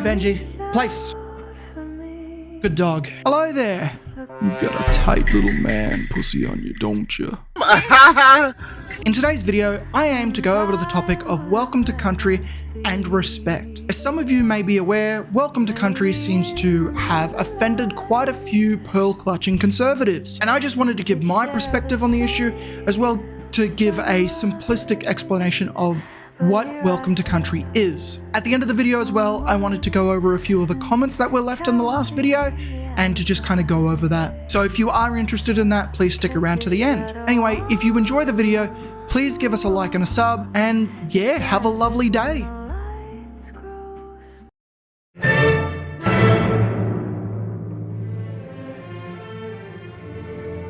Benji. Place. Good dog. Hello there. You've got a tight little man pussy on you, don't you? In today's video, I aim to go over to the topic of welcome to country and respect. As some of you may be aware, welcome to country seems to have offended quite a few pearl-clutching conservatives. And I just wanted to give my perspective on the issue, as well to give a simplistic explanation of what welcome to country is. At the end of the video as well, I wanted to go over a few of the comments that were left in the last video and to just kind of go over that. So if you are interested in that, please stick around to the end. Anyway, if you enjoy the video, please give us a like and a sub, and yeah, have a lovely day.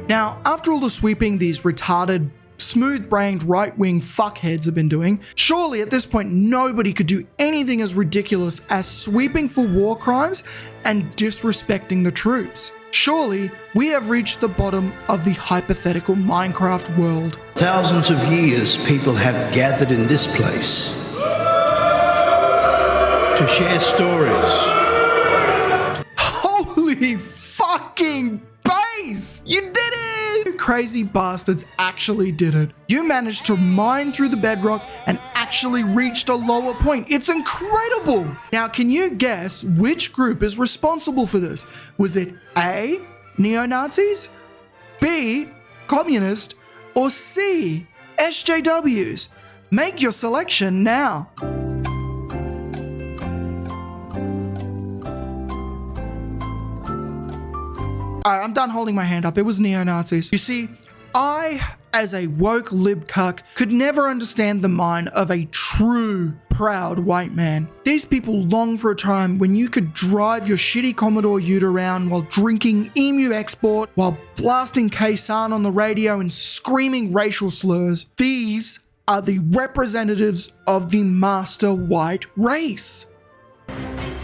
Now, after all the sweeping these retarded, smooth-brained right-wing fuckheads have been doing, surely at this point nobody could do anything as ridiculous as sweeping for war crimes and disrespecting the troops. Surely we have reached the bottom of the hypothetical Minecraft world. Thousands of years people have gathered in this place to share stories. Holy fucking base! You did it! You crazy bastards actually did it. You managed to mine through the bedrock and actually reached a lower point. It's incredible! Now, can you guess which group is responsible for this? Was it A, neo-Nazis, B, communist, or C, SJWs? Make your selection now. Alright, I'm done holding my hand up. It was neo-Nazis. You see, I, as a woke lib cuck, could never understand the mind of a true, proud white man. These people long for a time when you could drive your shitty Commodore Ute around while drinking Emu Export, while blasting K-San on the radio and screaming racial slurs. These are the representatives of the master white race.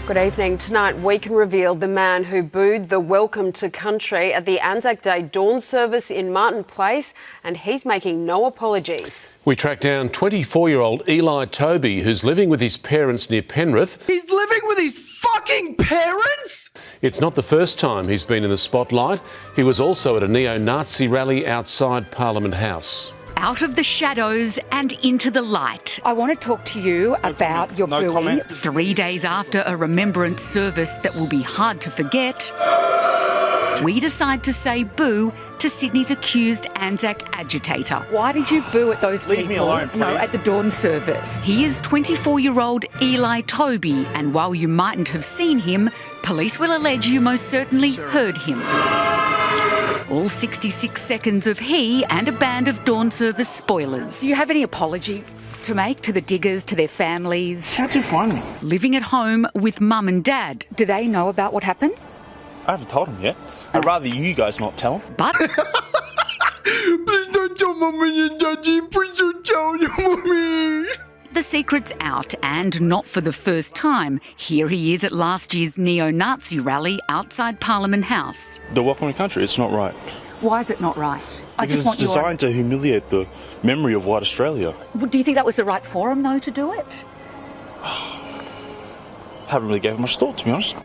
Good evening. Tonight we can reveal the man who booed the welcome to country at the Anzac Dawn service in Martin Place, and he's making no apologies. We tracked down 24-year-old Eli Toby, who's living with his parents near Penrith. He's living with his fucking parents? It's not the first time he's been in the spotlight. He was also at a neo-Nazi rally outside Parliament House. Out of the shadows and into the light. I want to talk to you about your booing. 3 days after a remembrance service that will be hard to forget, we decide to say boo to Sydney's accused Anzac agitator. Why did you boo at those people? Leave me alone, please. No, at the Dawn service. He is 24-year-old Eli Toby, and while you mightn't have seen him, police will allege you most certainly heard him. All 66 seconds of he and a band of Dawn service spoilers. Do you have any apology to make to the diggers, to their families? How'd you find me? Living at home with mum and dad. Do they know about what happened? I haven't told him yet. I'd rather you guys not tell him. But Please don't tell mommy and daddy. Please don't tell your mommy. the secret's out, and not for the first time. Here he is at last year's neo-Nazi rally outside Parliament House. The welcome to country, it's not right. Why is it not right? Because it's designed to humiliate the memory of white Australia. Do you think that was the right forum, though, to do it? Haven't really gave it much thought, to be honest.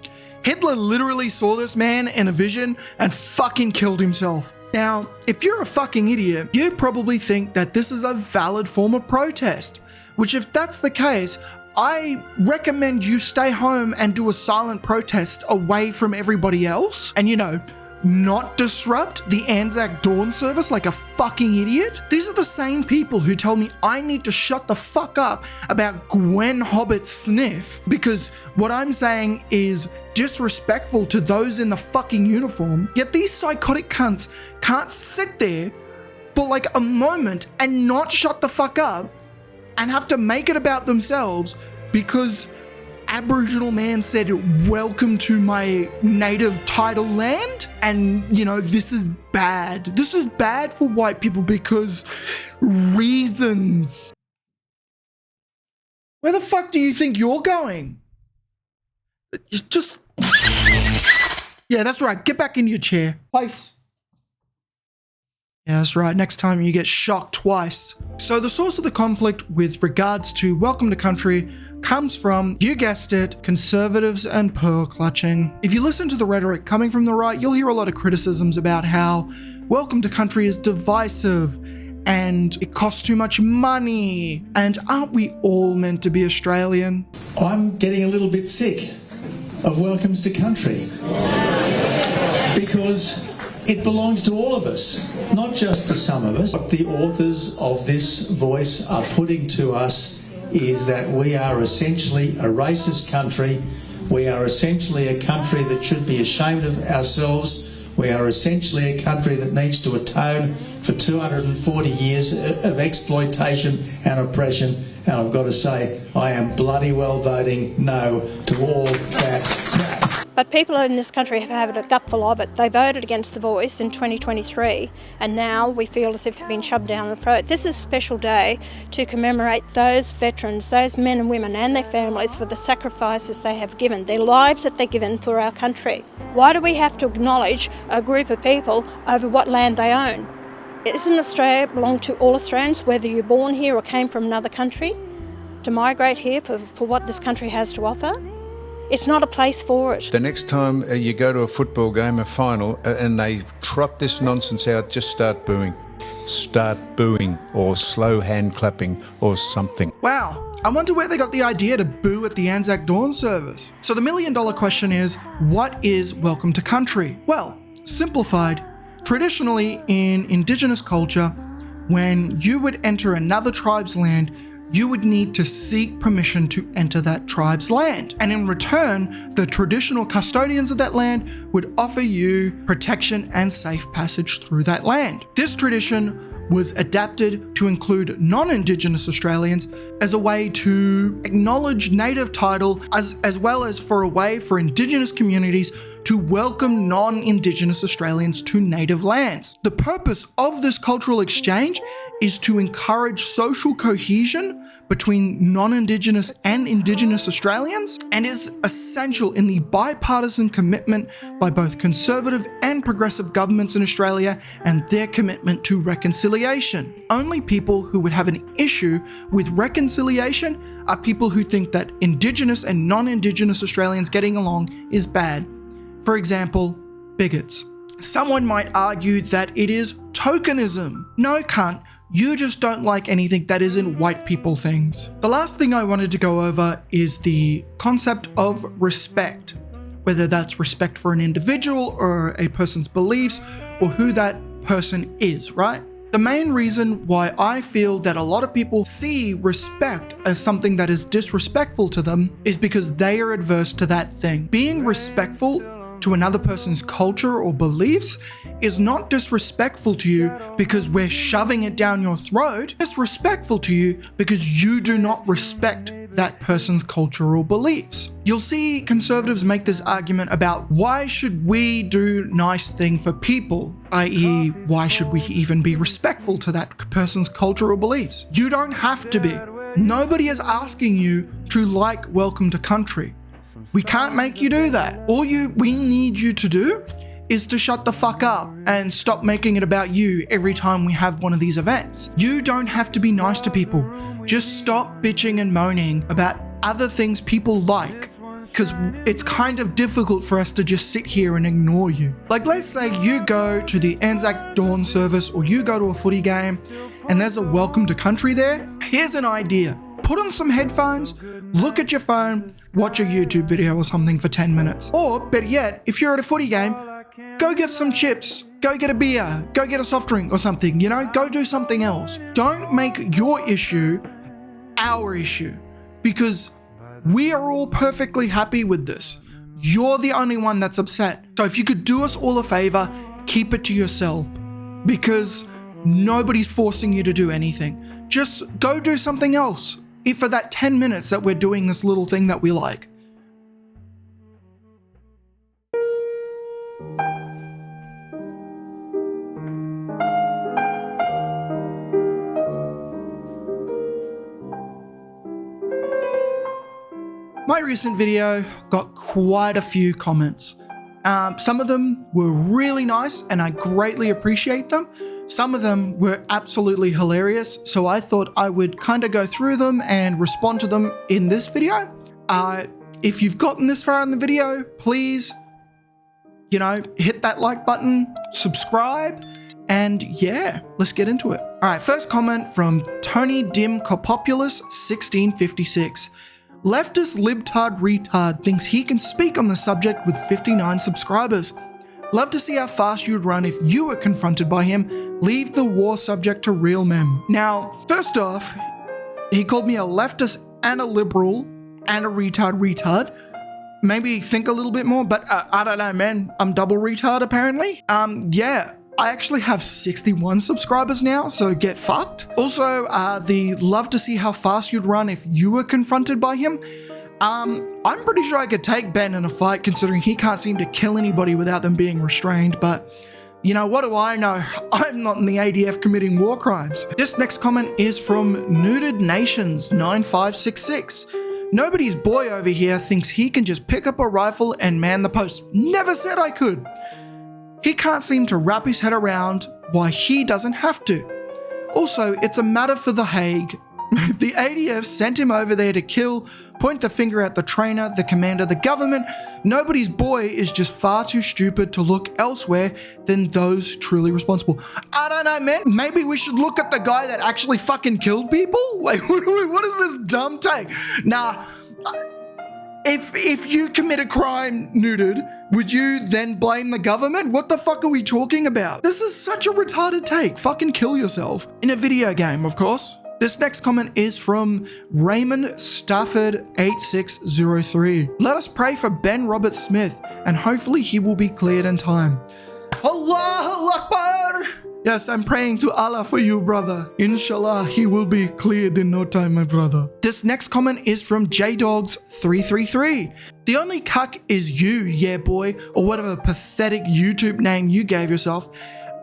Hitler literally saw this man in a vision and fucking killed himself. Now, if you're a fucking idiot, you probably think that this is a valid form of protest, which if that's the case, I recommend you stay home and do a silent protest away from everybody else and, you know, not disrupt the Anzac Dawn service like a fucking idiot. These are the same people who tell me I need to shut the fuck up about Gwen Hobbitt's sniff because what I'm saying is disrespectful to those in the fucking uniform. Yet these psychotic cunts can't sit there for like a moment and not shut the fuck up and have to make it about themselves because Aboriginal man said, "Welcome to my native tidal land." And, you know, this is bad. This is bad for white people because reasons. Where the fuck do you think you're going? Just... Yeah, that's right. Get back in your chair. Place. Yeah, that's right. Next time you get shocked twice. So the source of the conflict with regards to welcome to country comes from, you guessed it, conservatives and pearl clutching. If you listen to the rhetoric coming from the right, you'll hear a lot of criticisms about how welcome to country is divisive and it costs too much money. And aren't we all meant to be Australian? I'm getting a little bit sick of welcomes to country because it belongs to all of us, not just to some of us. What the authors of this voice are putting to us is that we are essentially a racist country. We are essentially a country that should be ashamed of ourselves. We are essentially a country that needs to atone for 240 years of exploitation and oppression. And I've got to say, I am bloody well voting no to all that crap. But people in this country have had a gutful of it. They voted against the voice in 2023, and now we feel as if they've been shoved down the throat. This is a special day to commemorate those veterans, those men and women and their families for the sacrifices they have given, their lives that they've given for our country. Why do we have to acknowledge a group of people over what land they own? Isn't Australia belong to all Australians, whether you're born here or came from another country, to migrate here for what this country has to offer? It's not a place for it. The next time you go to a football game, a final, and they trot this nonsense out, just start booing. Start booing or slow hand clapping or something. Wow, I wonder where they got the idea to boo at the Anzac Dawn service. So the million-dollar question is, what is welcome to country? Well, simplified, traditionally in Indigenous culture, when you would enter another tribe's land, you would need to seek permission to enter that tribe's land. And in return, the traditional custodians of that land would offer you protection and safe passage through that land. This tradition was adapted to include non-Indigenous Australians as a way to acknowledge native title as well as for a way for Indigenous communities to welcome non-Indigenous Australians to native lands. The purpose of this cultural exchange is to encourage social cohesion between non-Indigenous and Indigenous Australians, and is essential in the bipartisan commitment by both conservative and progressive governments in Australia and their commitment to reconciliation. Only people who would have an issue with reconciliation are people who think that Indigenous and non-Indigenous Australians getting along is bad. For example, bigots. Someone might argue that it is tokenism. No, cunt. You just don't like anything that isn't white people things. The last thing I wanted to go over is the concept of respect, whether that's respect for an individual or a person's beliefs or who that person is, right? The main reason why I feel that a lot of people see respect as something that is disrespectful to them is because they are adverse to that thing. Being respectful to another person's culture or beliefs is not disrespectful to you because we're shoving it down your throat. It's respectful to you because you do not respect that person's culture or beliefs. You'll see conservatives make this argument about why should we do nice thing for people, i.e. why should we even be respectful to that person's culture or beliefs? You don't have to be. Nobody is asking you to like welcome to country. We can't make you do that. All we need you to do is to shut the fuck up and stop making it about you every time we have one of these events. You don't have to be nice to people. Just stop bitching and moaning about other things people like, because it's kind of difficult for us to just sit here and ignore you. Like, let's say you go to the Anzac Dawn service or you go to a footy game and there's a welcome to country there. Here's an idea. Put on some headphones, look at your phone, watch a YouTube video or something for 10 minutes. Or better yet, if you're at a footy game, go get some chips, go get a beer, go get a soft drink or something, go do something else. Don't make your issue our issue, because we are all perfectly happy with this. You're the only one that's upset. So if you could do us all a favor, keep it to yourself, because nobody's forcing you to do anything. Just go do something else for that 10 minutes that we're doing this little thing that we like. My recent video got quite a few comments. Some of them were really nice and I greatly appreciate them. some of them were absolutely hilarious, so I thought I would kind of go through them and respond to them in this video. If you've gotten this far in the video, please, hit that like button, subscribe, and yeah, let's get into it. All right, first comment from Tony Dim Copopulus 1656. Leftist libtard retard thinks he can speak on the subject with 59 subscribers. Love to see how fast you'd run if you were confronted by him. Leave the war subject to real men. Now, first off, he called me a leftist and a liberal and a retard. Maybe think a little bit more, but I don't know, man. I'm double retard apparently. Yeah, I actually have 61 subscribers now, so get fucked. Also, the love to see how fast you'd run if you were confronted by him. I'm pretty sure I could take Ben in a fight considering he can't seem to kill anybody without them being restrained, but what do I know? I'm not in the ADF committing war crimes. This next comment is from Nuded Nations 9566. Nobody's boy over here thinks he can just pick up a rifle and man the post. Never said I could. He can't seem to wrap his head around why he doesn't have to. Also, it's a matter for The Hague. The ADF sent him over there to kill, point the finger at the trainer, the commander, the government. Nobody's boy is just far too stupid to look elsewhere than those truly responsible. I don't know, man. Maybe we should look at the guy that actually fucking killed people? Like, what is this dumb take? Nah, if you commit a crime, Nuded, would you then blame the government? What the fuck are we talking about? This is such a retarded take. Fucking kill yourself. In a video game, of course. This next comment is from Raymond Stafford 8603. Let us pray for Ben Robert Smith and hopefully he will be cleared in time. Allahu Akbar! Yes, I'm praying to Allah for you, brother. Inshallah, he will be cleared in no time, my brother. This next comment is from JDogs333. The only cuck is you, yeah boy, or whatever pathetic YouTube name you gave yourself.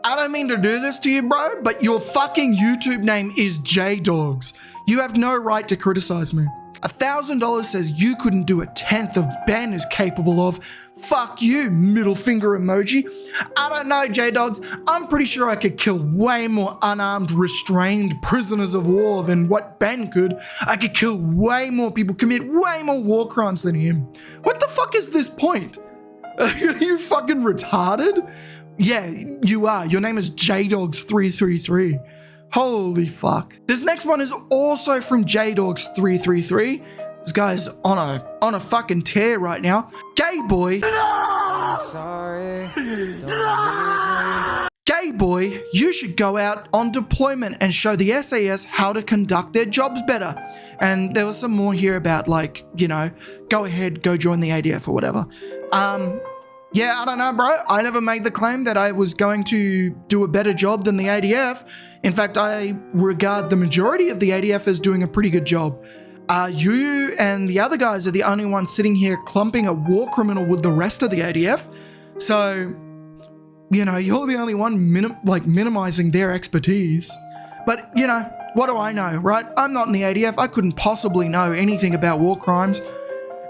I don't mean to do this to you, bro, but your fucking YouTube name is JDogs. You have no right to criticize me. $1,000 says you couldn't do a tenth of Ben is capable of. Fuck you, middle finger emoji. I don't know, JDogs. I'm pretty sure I could kill way more unarmed, restrained prisoners of war than what Ben could. I could kill way more people, commit way more war crimes than him. What the fuck is this point? Are you fucking retarded? Yeah, you are. Your name is JDogs333. Holy fuck. This next one is also from JDogs333. This guy's on a fucking tear right now. Gay boy. Sorry. Gay boy, you should go out on deployment and show the SAS how to conduct their jobs better. And there was some more here about go ahead, go join the ADF or whatever. Yeah, I don't know, bro. I never made the claim that I was going to do a better job than the ADF. In fact, I regard the majority of the ADF as doing a pretty good job. You and the other guys are the only ones sitting here clumping a war criminal with the rest of the ADF. So, you're the only one minimizing their expertise. But, what do I know, right? I'm not in the ADF. I couldn't possibly know anything about war crimes.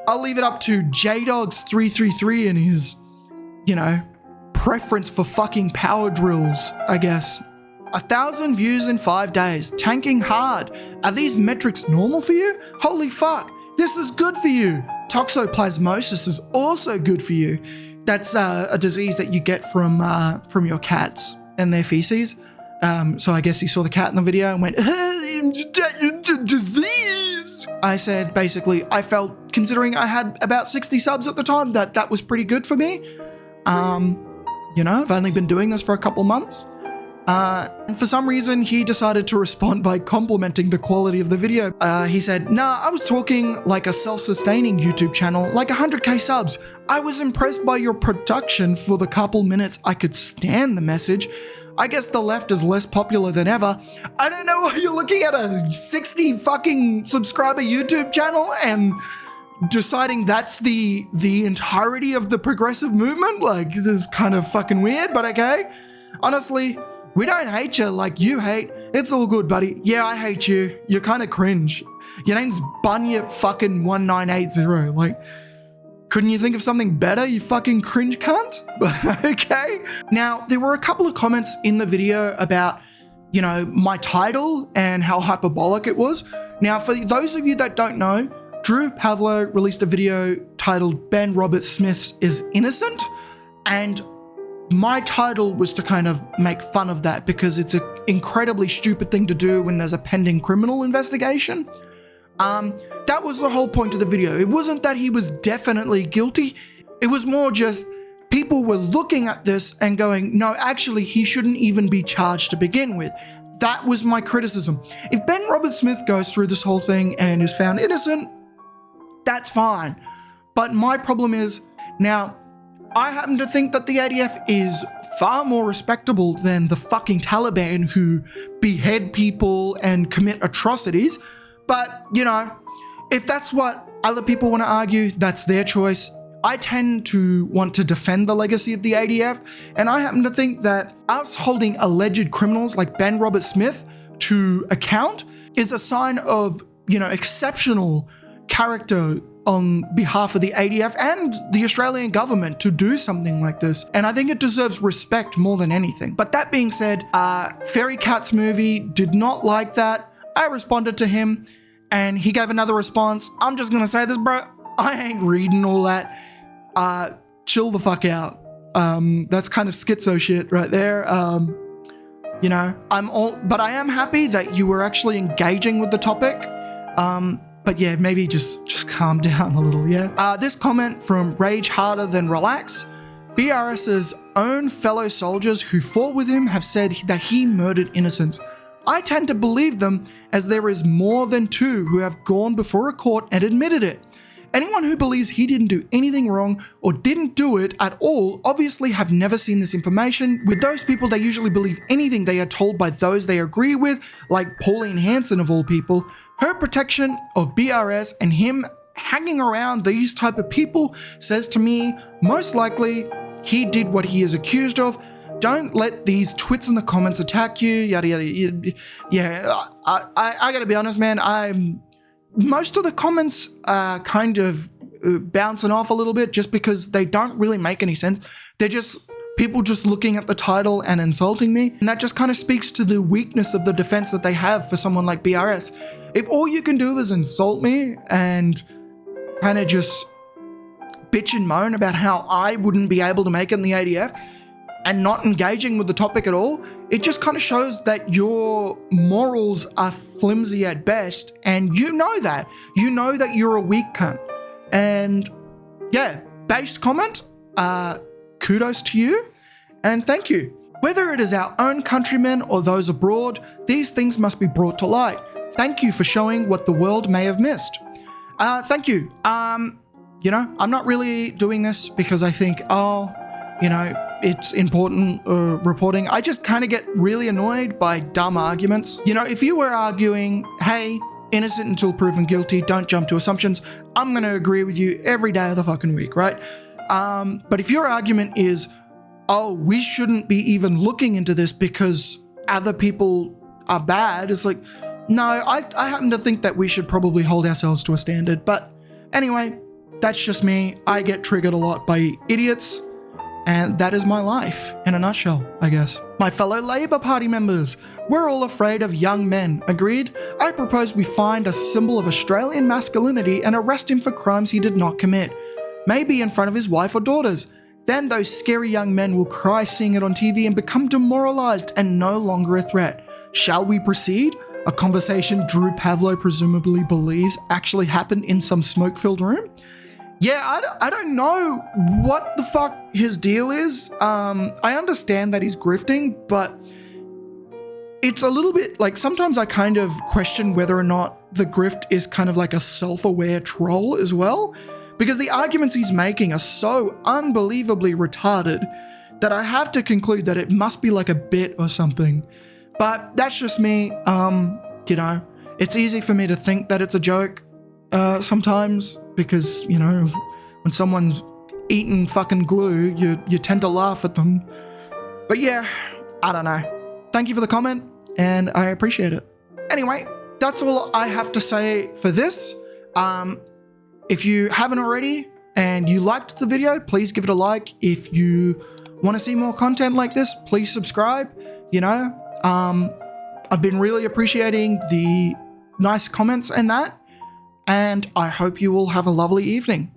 I'll leave it up to JDogs333 and his, preference for fucking power drills, I guess. 1,000 views in 5 days. Tanking hard. Are these metrics normal for you? Holy fuck. This is good for you. Toxoplasmosis is also good for you. That's a disease that you get from your cats and their feces. So I guess he saw the cat in the video and went, disease. I said, basically, I felt, considering I had about 60 subs at the time, that was pretty good for me. I've only been doing this for a couple months. And for some reason, he decided to respond by complimenting the quality of the video. He said, nah, I was talking like a self-sustaining YouTube channel, like 100k subs. I was impressed by your production for the couple minutes I could stand the message. I guess the left is less popular than ever. I don't know why you're looking at a 60 fucking subscriber YouTube channel and deciding that's the entirety of the progressive movement. Like, this is kind of fucking weird, but okay. Honestly, we don't hate you like you hate. It's all good, buddy. Yeah, I hate you. You're kind of cringe. Your name's Bunyip fucking 1980. Like, Couldn't you think of something better, you fucking cringe cunt? But okay. Now, there were a couple of comments in the video about, you know, my title and how hyperbolic it was. Now, for those of you that don't know, Drew Pavlo released a video titled Ben Robert Smith is Innocent, and my title was to kind of make fun of that because it's an incredibly stupid thing to do when there's a pending criminal investigation. That was the whole point of the video. It wasn't that he was definitely guilty. It was more just people were looking at this and going, no, actually, he shouldn't even be charged to begin with. That was my criticism. If Ben Robert Smith goes through this whole thing and is found innocent, that's fine. But my problem is, now, I happen to think that the ADF is far more respectable than the fucking Taliban who behead people and commit atrocities. But, you know, if that's what other people want to argue, that's their choice. I tend to want to defend the legacy of the ADF, and I happen to think that us holding alleged criminals like Ben Robert Smith to account is a sign of, you know, exceptional character on behalf of the ADF and the Australian government to do something like this. And I think it deserves respect more than anything. But that being said, Fairy Cats movie did not like that. I responded to him and he gave another response. I'm just gonna say this, bro. I ain't reading all that. Chill the fuck out. That's kind of schizo shit right there. You know, but I am happy that you were actually engaging with the topic. But yeah, maybe just calm down a little, yeah? This comment from Rage Harder Than Relax. BRS's own fellow soldiers who fought with him have said that he murdered innocents. I tend to believe them as there is more than two who have gone before a court and admitted it. Anyone who believes he didn't do anything wrong or didn't do it at all obviously have never seen this information. With those people, they usually believe anything they are told by those they agree with, like Pauline Hanson of all people. Her protection of BRS and him hanging around these type of people says to me, most likely he did what he is accused of. Don't let these twits in the comments attack you, yada yada. Yeah, I gotta be honest, man. Most of the comments are kind of bouncing off a little bit just because they don't really make any sense. They're just people just looking at the title and insulting me. And that just kind of speaks to the weakness of the defense that they have for someone like BRS. If all you can do is insult me and kind of just bitch and moan about how I wouldn't be able to make it in the ADF and not engaging with the topic at all, it just kind of shows that your morals are flimsy at best, and you know that. You know that you're a weak cunt. And yeah, based comment, kudos to you, and thank you. Whether it is our own countrymen or those abroad, these things must be brought to light. Thank you for showing what the world may have missed. Thank you. You know, I'm not really doing this because I think, you know, it's important reporting. I just kind of get really annoyed by dumb arguments. You know, if you were arguing, hey, innocent until proven guilty, don't jump to assumptions, I'm going to agree with you every day of the fucking week, right? But if your argument is, oh, we shouldn't be even looking into this because other people are bad, it's like, no, I happen to think that we should probably hold ourselves to a standard. But anyway, that's just me. I get triggered a lot by idiots. And that is my life, in a nutshell, I guess. My fellow Labour Party members, we're all afraid of young men, agreed? I propose we find a symbol of Australian masculinity and arrest him for crimes he did not commit. Maybe in front of his wife or daughters. Then those scary young men will cry seeing it on TV and become demoralised and no longer a threat. Shall we proceed? A conversation Drew Pavlo presumably believes actually happened in some smoke-filled room? Yeah, I don't know what the fuck his deal is. I understand that he's grifting, but it's a little bit like sometimes I kind of question whether or not the grift is kind of like a self-aware troll as well, because the arguments he's making are so unbelievably retarded that I have to conclude that it must be like a bit or something. But that's just me. You know, it's easy for me to think that it's a joke sometimes. Because, you know, when someone's eating fucking glue, you tend to laugh at them. But yeah, I don't know. Thank you for the comment, and I appreciate it. Anyway, that's all I have to say for this. If you haven't already, and you liked the video, please give it a like. If you want to see more content like this, please subscribe. You know, I've been really appreciating the nice comments and that, and I hope you all have a lovely evening.